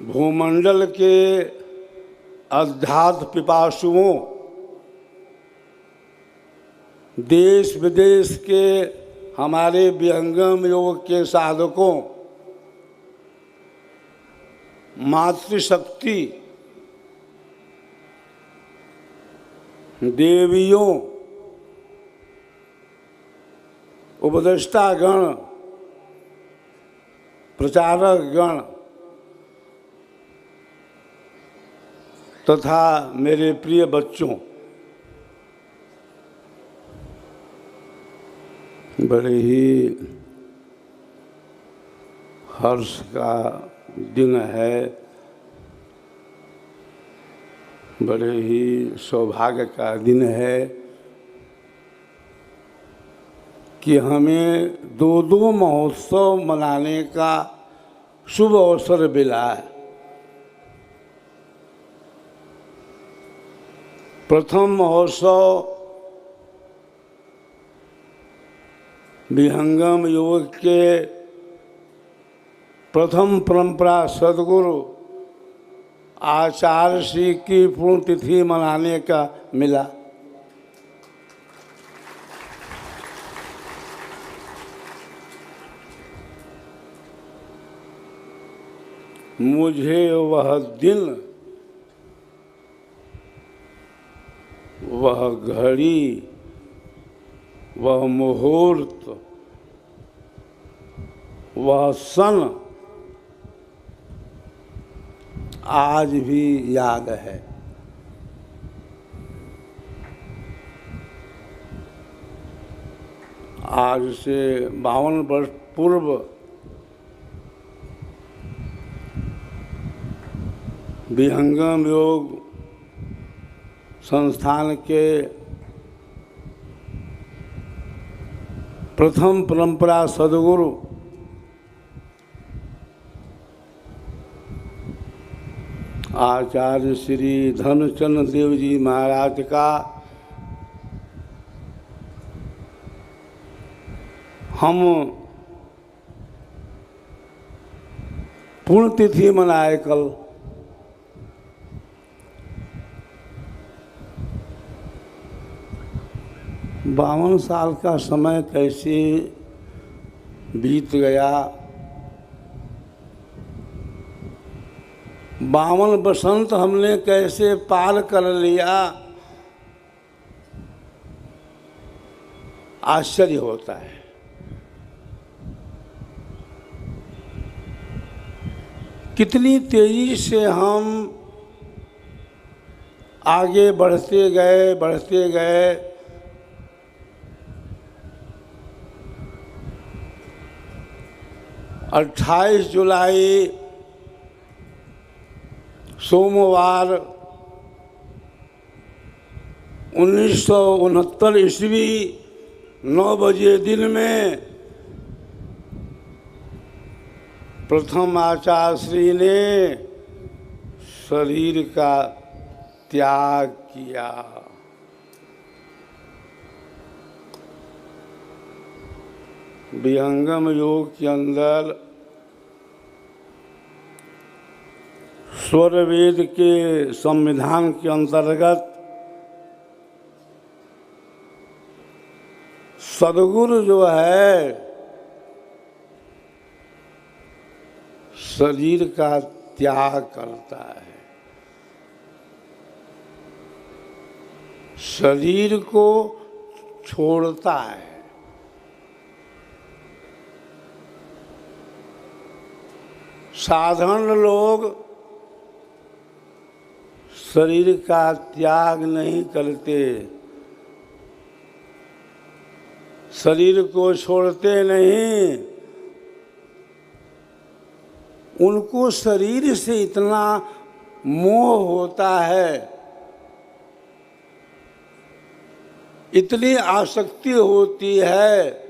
भूमंडल के अध्यात्म पिपासुओं, देश विदेश के हमारे विहंगम योग के साधकों, मातृशक्ति, देवियों, उपदेष्टागण, प्रचारक गण तथा मेरे प्रिय बच्चों, बड़े ही हर्ष का दिन है, बड़े ही सौभाग्य का दिन है कि हमें दो महोत्सव मनाने का शुभ अवसर मिला है। प्रथम महोत्सव विहंगम योग के प्रथम परंपरा सदगुरु आचार्य श्री की पुण्यतिथि मनाने का मिला। मुझे वह दिन, वह घड़ी, वह मुहूर्त, वह सन आज भी याद है। आज से 52 वर्ष पूर्व विहंगम योग संस्थान के प्रथम परंपरा सदगुरु आचार्य श्री धर्मचंद्र देव जी महाराज का हम पुण्यतिथि मनाए कल। बावन साल का समय कैसे बीत गया, 52 बसंत हमने कैसे पार कर लिया, आश्चर्य होता है। कितनी तेजी से हम आगे बढ़ते गए। 28 जुलाई सोमवार 1969 ईस्वी 9 बजे दिन में प्रथम आचार्य श्री ने शरीर का त्याग किया। विहंगम योग के अंदर स्वर वेद के संविधान के अंतर्गत सदगुरु जो है शरीर का त्याग करता है, शरीर को छोड़ता है। साधारण लोग शरीर का त्याग नहीं करते, शरीर को छोड़ते नहीं। उनको शरीर से इतना मोह होता है, इतनी आसक्ति होती है,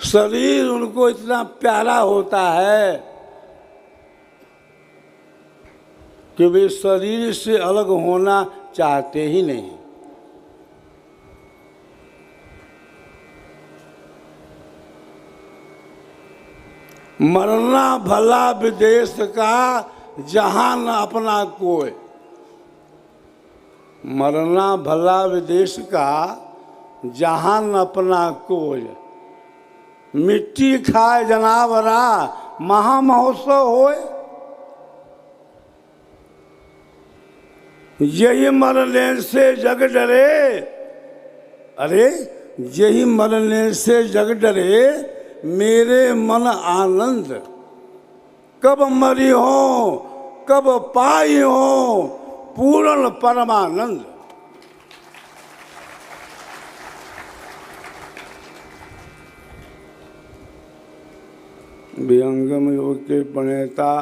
शरीर उनको इतना प्यारा होता है कि वे शरीर से अलग होना चाहते ही नहीं। मरना भला विदेश का जहां न अपना कोई। मरना भला विदेश का जहां न अपना कोई। मिट्टी खाए जनावरा महामहोत्सव होए। यही मरने से जग डरे। अरे यही मरने से जग डरे मेरे मन आनंद। कब मरी हो कब पाई हो पूर्ण परमानंद। विहंगम योग के प्रणेता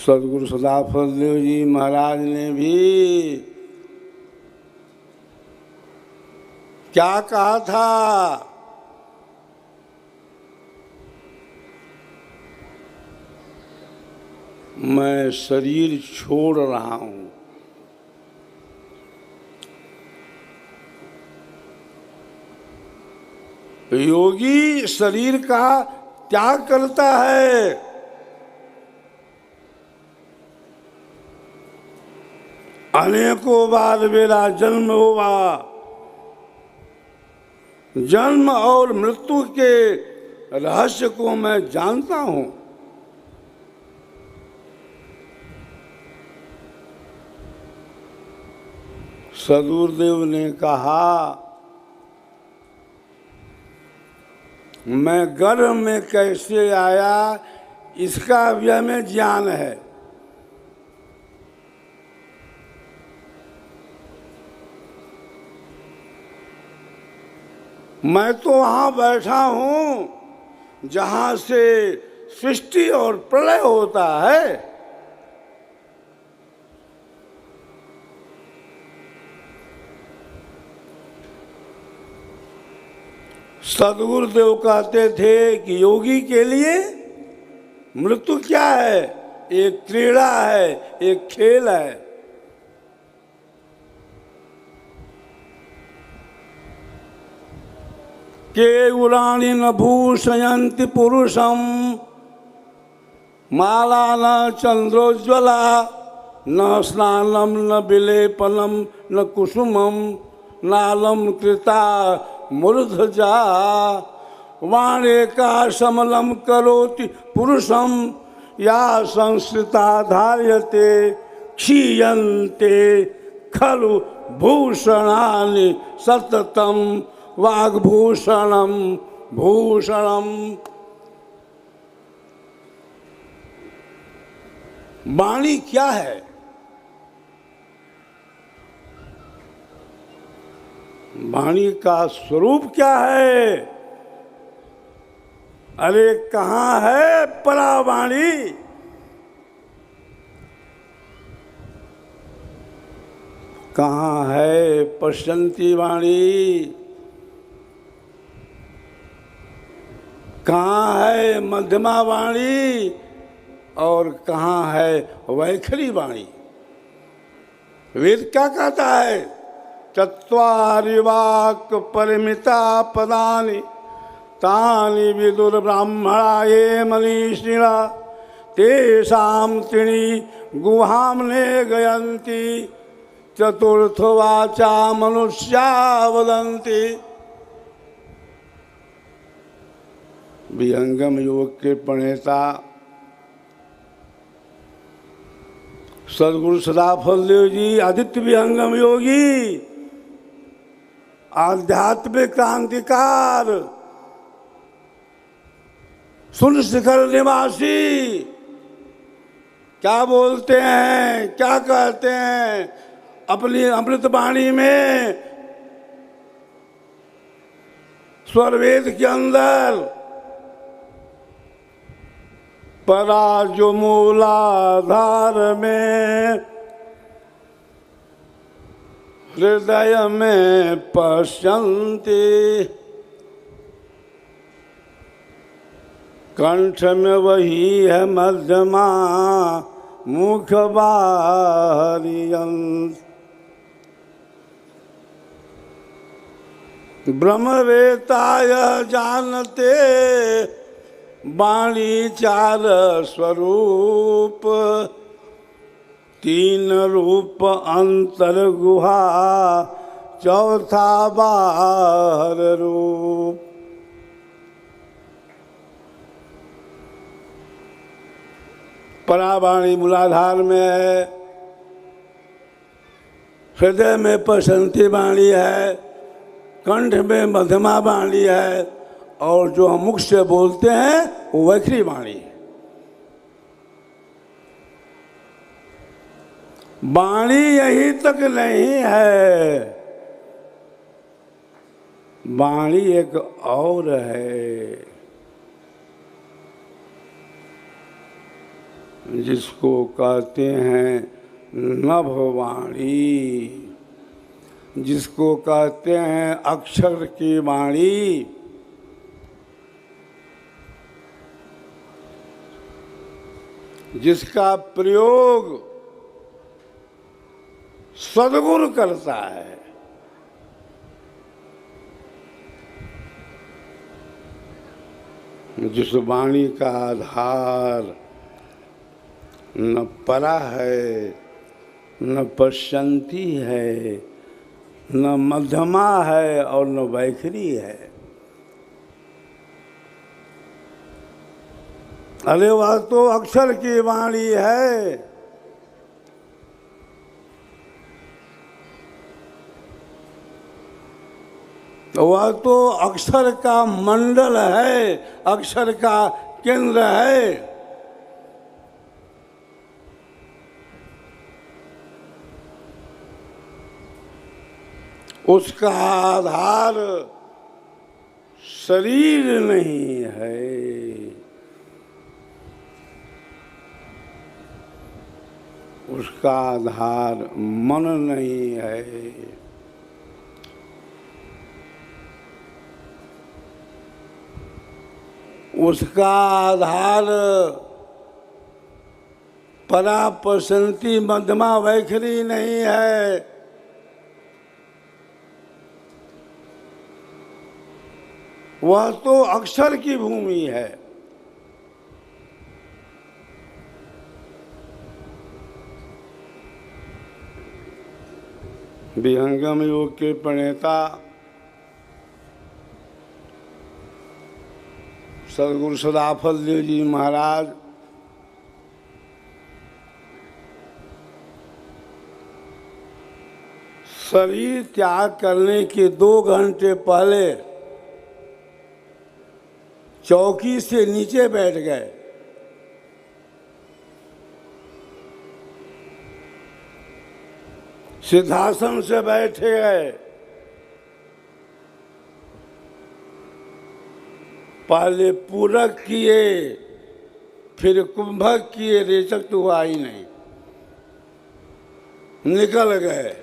सदगुरु सदाफलदेव जी महाराज ने भी क्या कहा था? मैं शरीर छोड़ रहा हूं। योगी शरीर का त्याग करता है। अनेकों बार मेरा जन्म हुआ। जन्म और मृत्यु के रहस्य को मैं जानता हूं। सदगुरुदेव ने कहा मैं गर्भ में कैसे आया इसका भी हमें ज्ञान है। मैं तो वहां बैठा हूं जहां से सृष्टि और प्रलय होता है। सदगुरुदेव कहते थे कि योगी के लिए मृत्यु क्या है? एक क्रीड़ा है, एक खेल है। के उराणी न भूषयन्ति पुरुषम माला न चंद्रोज्वला न स्नानम न विलेपनम न कुसुमम नालम कृता मूर्धजा वाणे का समलम करोति पुरुषम या संस्कृता धार्यते क्षीयन्ते खलु भूषणानि सततम वाग्भूषणम भूषणम। वाणी क्या है? वाणी का स्वरूप क्या है? अरे कहाँ है परावाणी? कहाँ है पश्यंती वाणी? कहाँ है मध्यमा वाणी और कहाँ है वैखरी वाणी? वेद क्या कहता है? चत्वारि वाक् परिमिता पदानि तानि विदुर ब्राह्मणा ये मनीषिणा तेषां त्रीणि गुहां ने गयन्ति चतुर्थ वाचा मनुष्या वदन्ति। विहंगम योग के प्रणेता सदगुरु सदाफलदेव जी आदित्य विहंगम योगी आध्यात्मिक क्रांतिकार सुन शिखर निवासी क्या बोलते हैं, क्या कहते हैं अपनी अमृतवाणी में? स्वरवेद के अंदर पराजो मूलाधार में हृदय में पश्यन्ति कंठ में वही है मध्यमा मुख बाहरी अंत। ब्रह्मवेता यह जानते वाणी चार स्वरूप, तीन रूप अंतर गुहा चौथा बाहर रूप। परावाणी मूलाधार में है, हृदय में प्रशांति वाणी है, कंठ में मध्यमा वाणी है, और जो हम मुख से बोलते हैं वो वैखरी वाणी है। वाणी यहीं तक नहीं है, वाणी एक और है जिसको कहते हैं नभवाणी, जिसको कहते हैं अक्षर की वाणी। जिसका प्रयोग सद्गुरु करता है। जिस वाणी का आधार न परा है, न प्रशांति है, न मध्यमा है और न वैखरी है। अरे वह तो अक्षर की वाणी है। वह तो अक्षर का मंडल है, अक्षर का केंद्र है। उसका आधार शरीर नहीं है, उसका आधार मन नहीं है, उसका आधार परा प्रशांति मध्यमा वैखरी नहीं है। वह तो अक्षर की भूमि है। विहंगम योग के प्रणेता सदगुरु सदाफल देव जी महाराज शरीर त्याग करने के 2 घंटे पहले चौकी से नीचे बैठ गए। सिद्धासन से बैठे गए। पहले पूरक किए, फिर कुंभक किए, रेचक तो हुआ ही नहीं, निकल गए।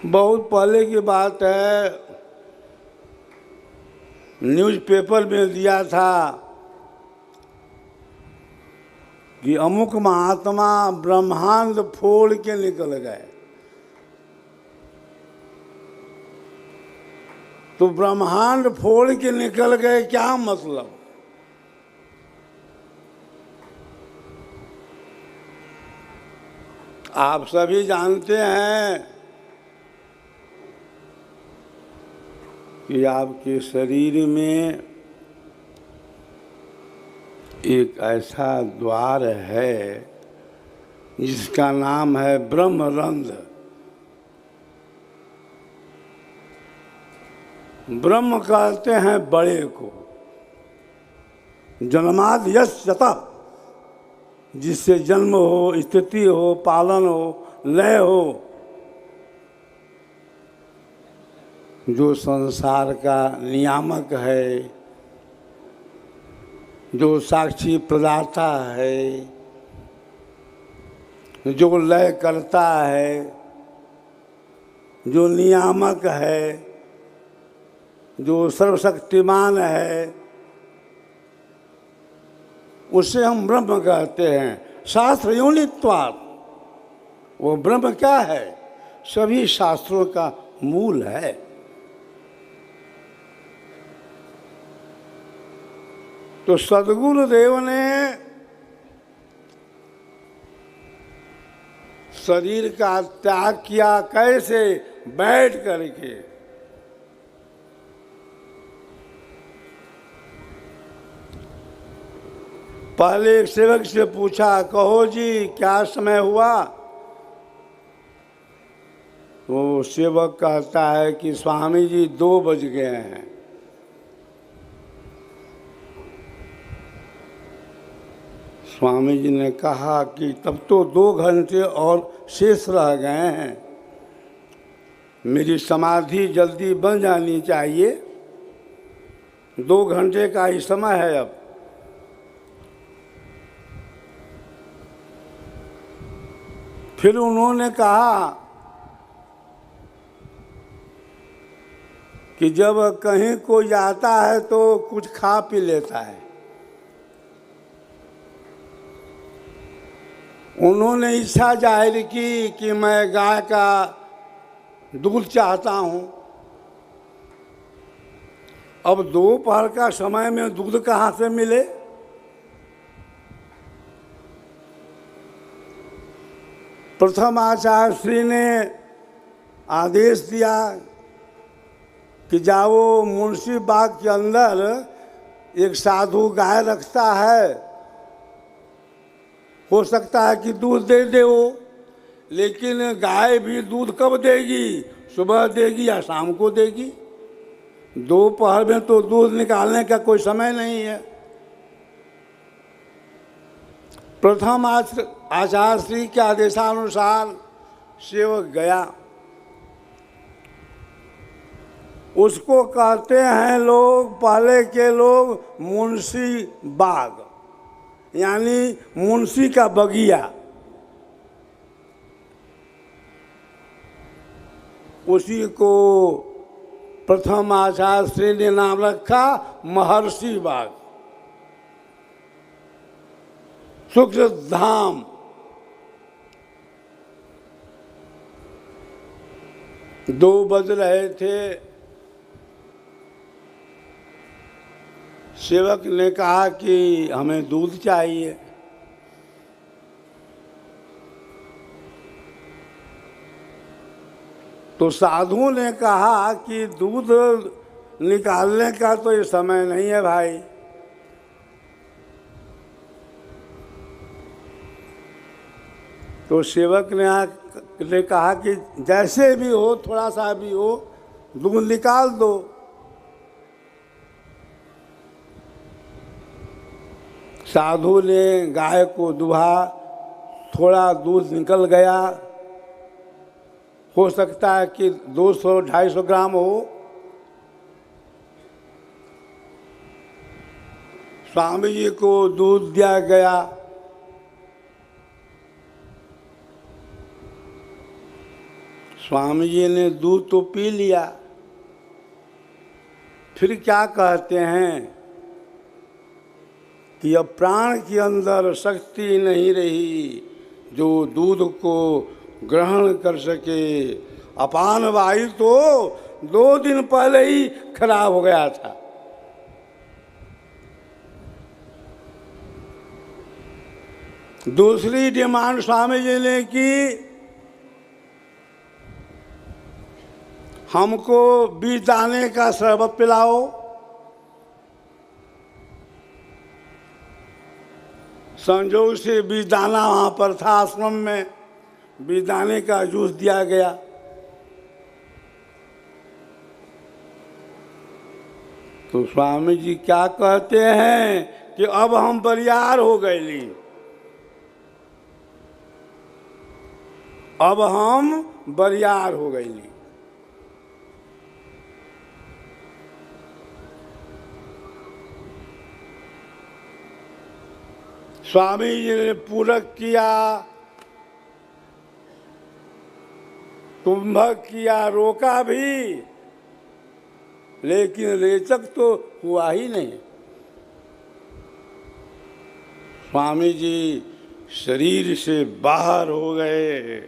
बहुत पहले की बात है, न्यूज़पेपर में दिया था कि अमुक महात्मा ब्रह्मांड फोड़ के निकल गए। तो ब्रह्मांड फोड़ के निकल गए क्या मतलब? आप सभी जानते हैं कि आपके शरीर में एक ऐसा द्वार है जिसका नाम है ब्रह्मरंध्र। ब्रह्म कहते हैं बड़े को, जन्माद यश यतः, जिससे जन्म हो, स्थिति हो, पालन हो, लय हो, जो संसार का नियामक है, जो साक्षी प्रदाता है, जो लय करता है, जो नियामक है, जो सर्वशक्तिमान है, उसे हम ब्रह्म कहते हैं। शास्त्र योनित्वात्। वो ब्रह्म क्या है? सभी शास्त्रों का मूल है। तो सद्गुरुदेव ने शरीर का त्याग किया, कैसे? बैठ करके। पहले एक सेवक से पूछा, कहो जी क्या समय हुआ? तो सेवक कहता है कि स्वामी जी 2 बज गए हैं। स्वामी जी ने कहा कि तब तो 2 घंटे और शेष रह गए हैं, मेरी समाधि जल्दी बन जानी चाहिए, 2 घंटे का ही समय है अब। फिर उन्होंने कहा कि जब कहीं कोई जाता है तो कुछ खा पी लेता है। उन्होंने इच्छा जाहिर की कि मैं गाय का दूध चाहता हूँ। अब दोपहर का समय में दूध कहाँ से मिले? प्रथम आचार्य श्री ने आदेश दिया कि जाओ, मुंशी बाग के अंदर एक साधु गाय रखता है, हो सकता है कि दूध दे दे वो, लेकिन गाय भी दूध कब देगी? सुबह देगी या शाम को देगी? दोपहर में तो दूध निकालने का कोई समय नहीं है। प्रथम आचार्य श्री के आदेशानुसार सेवक गया। उसको कहते हैं लोग, पहले के लोग, मुंशी बाग, यानी मुंशी का बगिया। उसी को प्रथम आचार्य श्री ने नाम रखा महर्षि बाग, सुख धाम। दो बज रहे थे। सेवक ने कहा कि हमें दूध चाहिए। तो साधु ने कहा कि दूध निकालने का तो ये समय नहीं है भाई। तो सेवक ने कहा कि जैसे भी हो, थोड़ा सा भी हो, दूध निकाल दो। साधु ने गाय को दुहा, थोड़ा दूध निकल गया। हो सकता है कि 200-250 ग्राम हो। स्वामी जी को दूध दिया गया। स्वामी जी ने दूध तो पी लिया। फिर क्या कहते हैं कि अब प्राण के अंदर शक्ति नहीं रही जो दूध को ग्रहण कर सके। अपान वायु तो 2 दिन पहले ही खराब हो गया था। दूसरी डिमांड स्वामी जी ने की, हमको बीज दाने का शरबत पिलाओ। संजोग से बीज दाना वहाँ पर था आश्रम में, बीज दाने का जूस दिया गया। तो स्वामी जी क्या कहते हैं कि अब हम बरियार हो गए, अब हम बरियार हो गए। स्वामी जी ने पूरक किया, कुंभक किया, रोका भी, लेकिन रेचक तो हुआ ही नहीं। स्वामी जी शरीर से बाहर हो गए।